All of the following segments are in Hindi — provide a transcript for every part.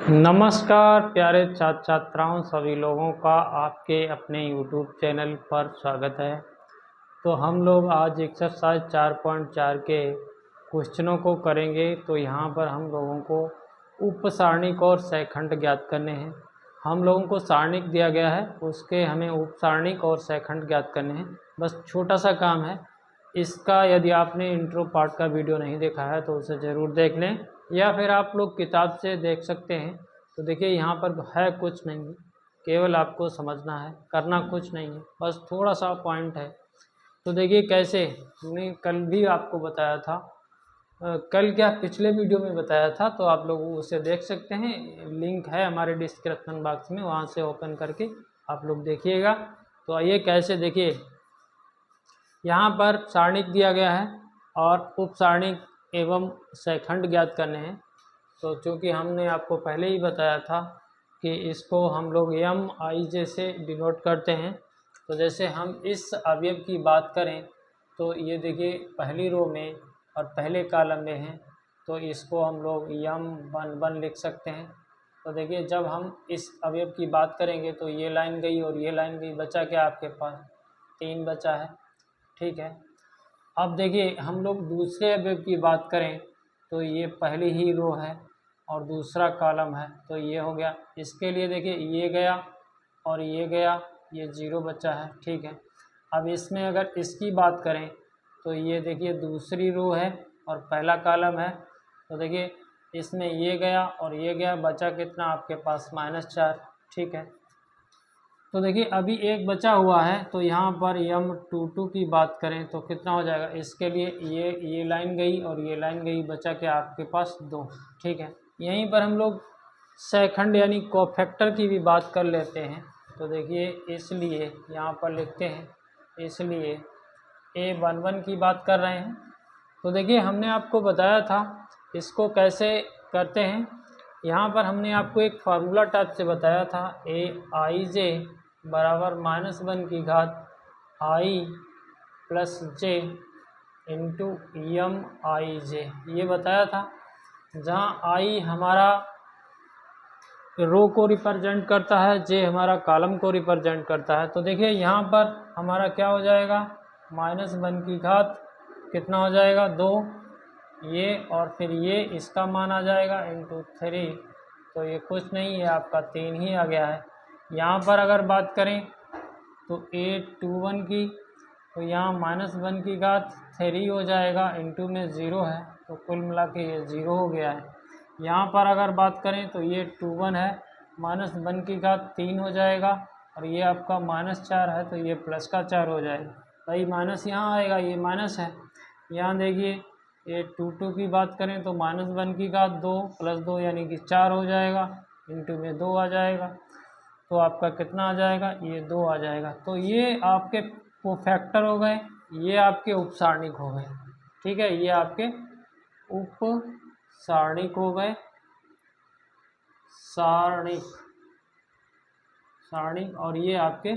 नमस्कार प्यारे छात्र छात्राओं सभी लोगों का आपके अपने YouTube चैनल पर स्वागत है। तो हम लोग आज एक्सरसाइज 4.4 के क्वेश्चनों को करेंगे। तो यहाँ पर हम लोगों को उपसारणिक और सहखंड ज्ञात करने हैं। हम लोगों को सारणिक दिया गया है, उसके हमें उपसारणिक और सहखंड ज्ञात करने हैं। बस छोटा सा काम है इसका। यदि आपने इंट्रो पार्ट का वीडियो नहीं देखा है तो उसे ज़रूर देख लें, या फिर आप लोग किताब से देख सकते हैं। तो देखिए यहाँ पर है कुछ नहीं, केवल आपको समझना है, करना कुछ नहीं है, बस थोड़ा सा पॉइंट है। तो देखिए कैसे, मैंने कल भी आपको बताया था, कल क्या पिछले वीडियो में बताया था, तो आप लोग उसे देख सकते हैं। लिंक है हमारे डिस्क्रिप्शन बॉक्स में, वहाँ से ओपन करके आप लोग देखिएगा। तो आइए कैसे, देखिए यहाँ पर सारणिक दिया गया है और उपसारणिक एवं सहखंड ज्ञात करने हैं। तो चूँकि हमने आपको पहले ही बताया था कि इसको हम लोग MIJ से डिनोट करते हैं। तो जैसे हम इस अवयव की बात करें तो ये देखिए पहली रो में और पहले कॉलम में है, तो इसको हम लोग M11 लिख सकते हैं। तो देखिए जब हम इस अवयव की बात करेंगे तो ये लाइन गई और ये लाइन गई, बचा क्या आपके पास 3 बचा है, ठीक है। अब देखिए हम लोग दूसरे अवयव की बात करें तो ये पहली ही रो है और दूसरा कॉलम है, तो ये हो गया। इसके लिए देखिए ये गया और ये गया, ये 0 बचा है, ठीक है। अब इसमें अगर इसकी बात करें तो ये देखिए दूसरी रो है और पहला कॉलम है, तो देखिए इसमें ये गया और ये गया, बचा कितना आपके पास -4, ठीक है। तो देखिए अभी एक बचा हुआ है, तो यहाँ पर M22 की बात करें तो कितना हो जाएगा। इसके लिए ये लाइन गई और ये लाइन गई, बचा क्या आपके पास 2, ठीक है। यहीं पर हम लोग सहखंड यानी कोफैक्टर की भी बात कर लेते हैं। तो देखिए इसलिए यहाँ पर लिखते हैं, इसलिए A11 की बात कर रहे हैं। तो देखिए हमने आपको बताया था इसको कैसे करते हैं। यहाँ पर हमने आपको एक फार्मूला टाइप से बताया था, AIJ बराबर -1 की घात I plus J into MIJ, ये बताया था। जहाँ I हमारा रो को रिप्रेजेंट करता है, J हमारा कॉलम को रिप्रेजेंट करता है। तो देखिए यहाँ पर हमारा क्या हो जाएगा, -1 की घात कितना हो जाएगा 2, ये और फिर ये इसका मान आ जाएगा इंटू 3, तो ये कुछ नहीं है आपका 3 ही आ गया है। यहाँ पर अगर बात करें तो A21 की, तो यहाँ -1 की घात 3 हो जाएगा, इंटू में 0 है, तो कुल मिला के ये 0 हो गया है। यहाँ पर अगर बात करें तो ये 21 है, -1 की घात 3 हो जाएगा और ये आपका -4 है, तो ये प्लस का 4 हो जाएगा। भाई माइनस यहाँ आएगा, ये माइनस है। यहाँ देखिए ये 22 की बात करें तो -1 की घात 2 प्लस 2 यानी कि 4 हो जाएगा, इंटू में 2 आ जाएगा, तो आपका कितना आ जाएगा, ये 2 आ जाएगा। तो ये आपके कोफैक्टर हो गए, ये आपके उपसारणिक हो गए, ठीक है। ये आपके उपसारणिक हो गए, सारणिक, और ये आपके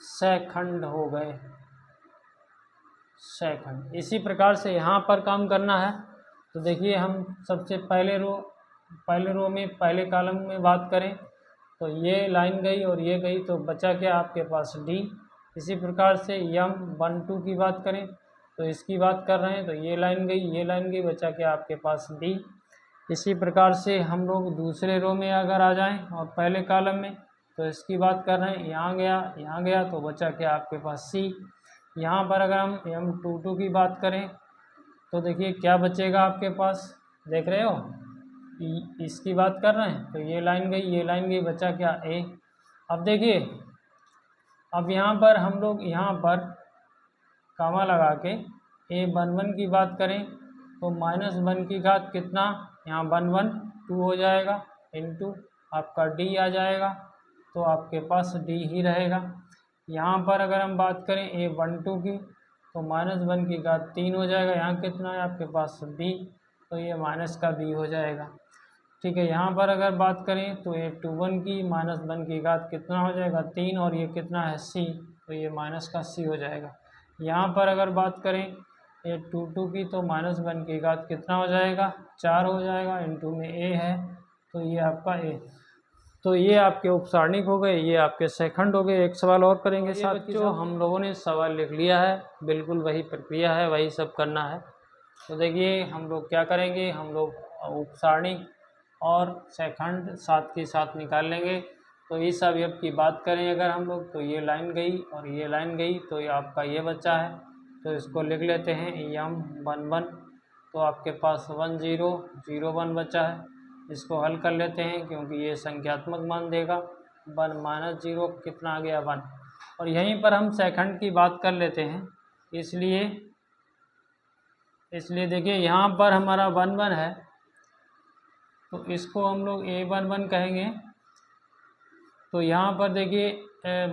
सहखंड हो गए, सहखंड। इसी प्रकार से यहाँ पर काम करना है। तो देखिए हम सबसे पहले रो में पहले कॉलम में बात करें तो ये लाइन गई और ये गई, तो बचा क्या आपके पास D। इसी प्रकार से M12 की बात करें तो इसकी बात कर रहे हैं, तो ये लाइन गई, ये लाइन गई, बचा क्या आपके पास D। इसी प्रकार से हम लोग दूसरे रो में अगर आ जाएं और पहले कॉलम में, तो इसकी बात कर रहे हैं, यहाँ गया, यहाँ गया, तो बचा क्या आपके पास C। यहाँ पर अगर हम M22 की बात करें तो देखिए क्या बचेगा आपके पास, देख रहे हो, इसकी बात कर रहे हैं, तो ये लाइन गई, ये लाइन गई, बचा क्या A। अब देखिए अब यहाँ पर हम लोग यहाँ पर कामा लगा के A11 की बात करें तो -1 की घात कितना, यहाँ 2 हो जाएगा, इंटू आपका D आ जाएगा, तो आपके पास D ही रहेगा। यहाँ पर अगर हम बात करें A12 की तो -1 की घात 3 हो जाएगा, यहाँ कितना है आपके पास B, तो ये माइनस का B हो जाएगा, ठीक है। यहाँ पर अगर बात करें तो A21 की -1 की घात कितना हो जाएगा 3, और ये कितना है C, तो ये माइनस का C हो जाएगा। यहाँ पर अगर बात करें A22 की तो -1 की घात कितना हो जाएगा 4 हो जाएगा, इंटू में A है, तो ये आपका ए। तो ये आपके उपसारणिक हो गए, ये आपके सेकंड हो गए। एक सवाल और करेंगे साथ ही। जो हम लोगों ने सवाल लिख लिया है, बिल्कुल वही प्रक्रिया है, वही सब करना है। तो देखिए हम लोग क्या करेंगे, हम लोग उपसारणिक और सेकंड साथ के साथ निकाल लेंगे। तो इस अवयव की बात करें अगर हम लोग, तो ये लाइन गई और ये लाइन गई, तो ये आपका ये बचा है। तो इसको लिख लेते हैं M11। तो आपके पास 1 0 0 1 बचा है। इसको हल कर लेते हैं क्योंकि ये संख्यात्मक मान देगा। 1 - 0 कितना आ गया 1। और यहीं पर हम सेकंड की बात कर लेते हैं, इसलिए देखिए यहाँ पर हमारा 1 1 है, तो इसको हम लोग A11 कहेंगे। तो यहाँ पर देखिए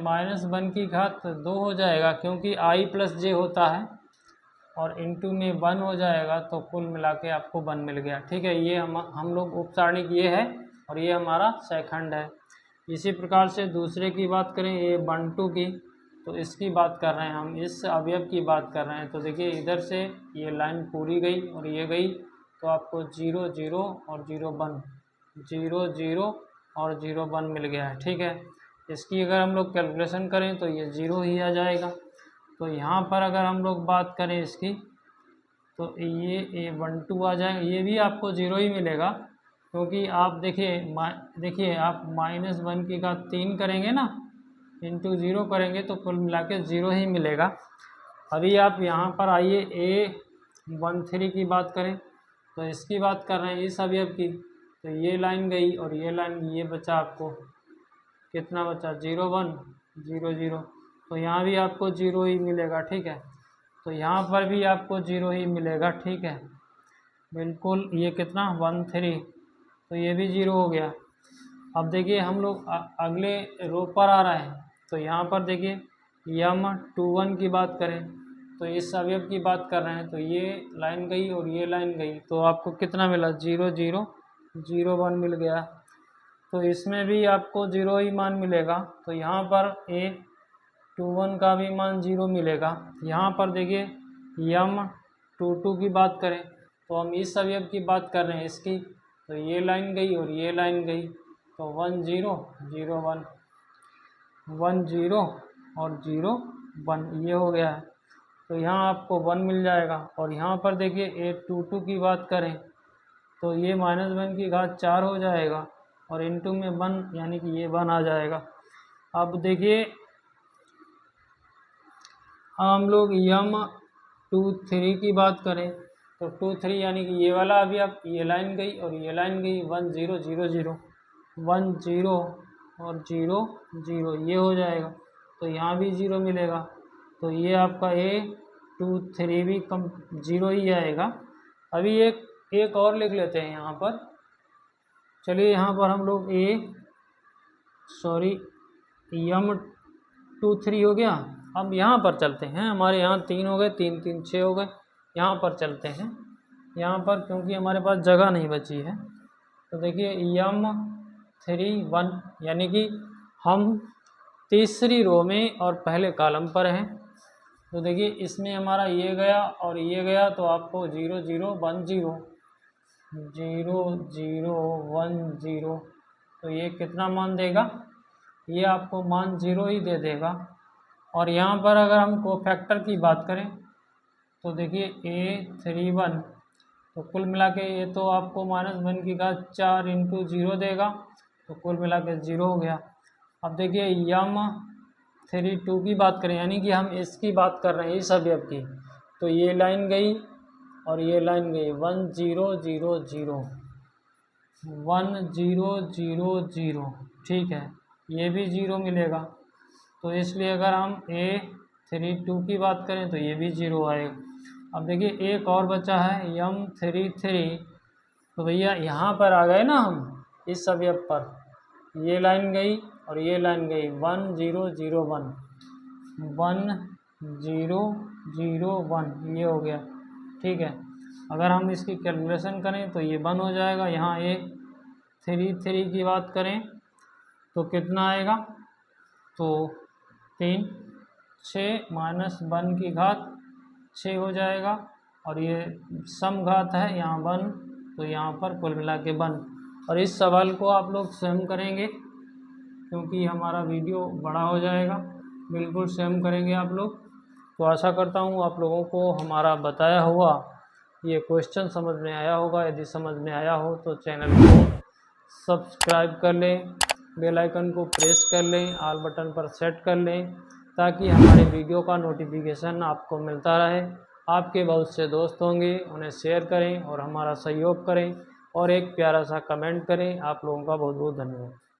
-1 की घात 2 हो जाएगा क्योंकि I + J होता है, और इनटू में 1 हो जाएगा, तो कुल मिला के आपको 1 मिल गया। ठीक है, ये हम लोग उपसारणिक ये है और ये हमारा सेकंड है। इसी प्रकार से दूसरे की बात करें, ये 1 2 की, तो इसकी बात कर रहे हैं हम, इस अवयव की बात कर रहे हैं। तो देखिए इधर से ये लाइन पूरी गई और ये गई, तो आपको 0 0 और 0 1 0 0 और 0 1 मिल गया है। ठीक है, इसकी अगर हम लोग कैलकुलेशन करें तो ये 0 ही आ जाएगा। तो यहाँ पर अगर हम लोग बात करें इसकी, तो ये A12 आ जाएगा, ये भी आपको 0 ही मिलेगा क्योंकि आप देखिए आप -1 की घात 3 करेंगे ना, इंटू 0 करेंगे तो कुल मिला के 0 ही मिलेगा। अभी आप यहाँ पर आइए A13 की बात करें, तो इसकी बात कर रहे हैं इस अवयव की। तो ये लाइन गई और ये लाइन, ये बचा आपको कितना बचा 0 1 0 0, तो यहाँ भी आपको 0 ही मिलेगा। ठीक है, तो यहाँ पर भी आपको 0 ही मिलेगा। ठीक है, बिल्कुल, ये कितना 1 3, तो ये भी 0 हो गया। अब देखिए हम लोग अगले रो पर आ रहे हैं, तो यहाँ पर देखिए M21 की बात करें, तो इस अवयव की बात कर रहे हैं। तो ये लाइन गई और ये लाइन गई, तो आपको कितना मिला 0 0 0 1 मिल गया। तो इसमें भी आपको 0 ही मान मिलेगा। तो यहाँ पर A21 का भी मान 0 मिलेगा। यहाँ पर देखिए M22 की बात करें, तो हम इस अवयव की बात कर रहे हैं इसकी। तो ये लाइन गई और ये लाइन गई, तो 1 0 0 1 1 0 और 0 1, ये हो गया है। तो यहाँ आपको 1 मिल जाएगा। और यहाँ पर देखिए A22 की बात करें, तो ये -1 की घात 4 हो जाएगा और इनटू में 1, यानी कि ये 1 आ जाएगा। अब देखिए हम लोग M23 की बात करें, तो 2 3 यानी कि ये वाला अभी आप, ये लाइन गई और ये लाइन गई, 1 0 0 0 1 0 और 0 0, ये हो जाएगा। तो यहाँ भी 0 मिलेगा। तो ये आपका A23 भी 0 ही आएगा। अभी एक और लिख लेते हैं यहाँ पर। चलिए यहाँ पर हम लोग M23 हो गया। अब यहाँ पर चलते हैं, हमारे यहाँ 3 हो गए, 3 3 6 हो गए। यहाँ पर चलते हैं, यहाँ पर क्योंकि हमारे पास जगह नहीं बची है। तो देखिए M31, यानी कि हम तीसरी रो में और पहले कॉलम पर हैं। तो देखिए इसमें हमारा ये गया और ये गया, तो आपको 0 0 1 0 0 0 1 0, तो ये कितना मान देगा, ये आपको मान 0 ही दे देगा। और यहाँ पर अगर हम कोफैक्टर की बात करें, तो देखिए A31, तो कुल मिला के ये तो आपको -1 की घात 4 इंटू 0 देगा, तो कुल मिला के 0 हो गया। अब देखिए M32 की बात करें, यानी कि हम इसकी बात कर रहे हैं इस अवयव की। तो ये लाइन गई और ये लाइन गई, 1 0 0 0 1 0 0 0, ठीक है, ये भी 0 मिलेगा। तो इसलिए अगर हम A32 की बात करें तो ये भी 0 आएगा। अब देखिए एक और बचा है M33, तो भैया यहाँ पर आ गए ना हम इस अवयव पर। ये लाइन गई और ये लाइन गई, 1 0 0 1 1 0 0 1, ये हो गया। ठीक है, अगर हम इसकी कैलकुलेशन करें तो ये 1 हो जाएगा। यहाँ A33 की बात करें तो कितना आएगा, तो 3 6 -1 की घात 6 हो जाएगा, और ये सम घात है यहाँ 1, तो यहाँ पर कुल मिला के 1। और इस सवाल को आप लोग स्वयं करेंगे क्योंकि हमारा वीडियो बड़ा हो जाएगा। बिल्कुल स्वयं करेंगे आप लोग। तो आशा करता हूँ आप लोगों को हमारा बताया हुआ ये क्वेश्चन समझ में आया होगा। यदि समझ में आया हो तो चैनल को सब्सक्राइब कर लें, बेल आइकन को प्रेस कर लें, ऑल बटन पर सेट कर लें ताकि हमारे वीडियो का नोटिफिकेशन आपको मिलता रहे। आपके बहुत से दोस्त होंगे, उन्हें शेयर करें और हमारा सहयोग करें और एक प्यारा सा कमेंट करें। आप लोगों का बहुत बहुत धन्यवाद।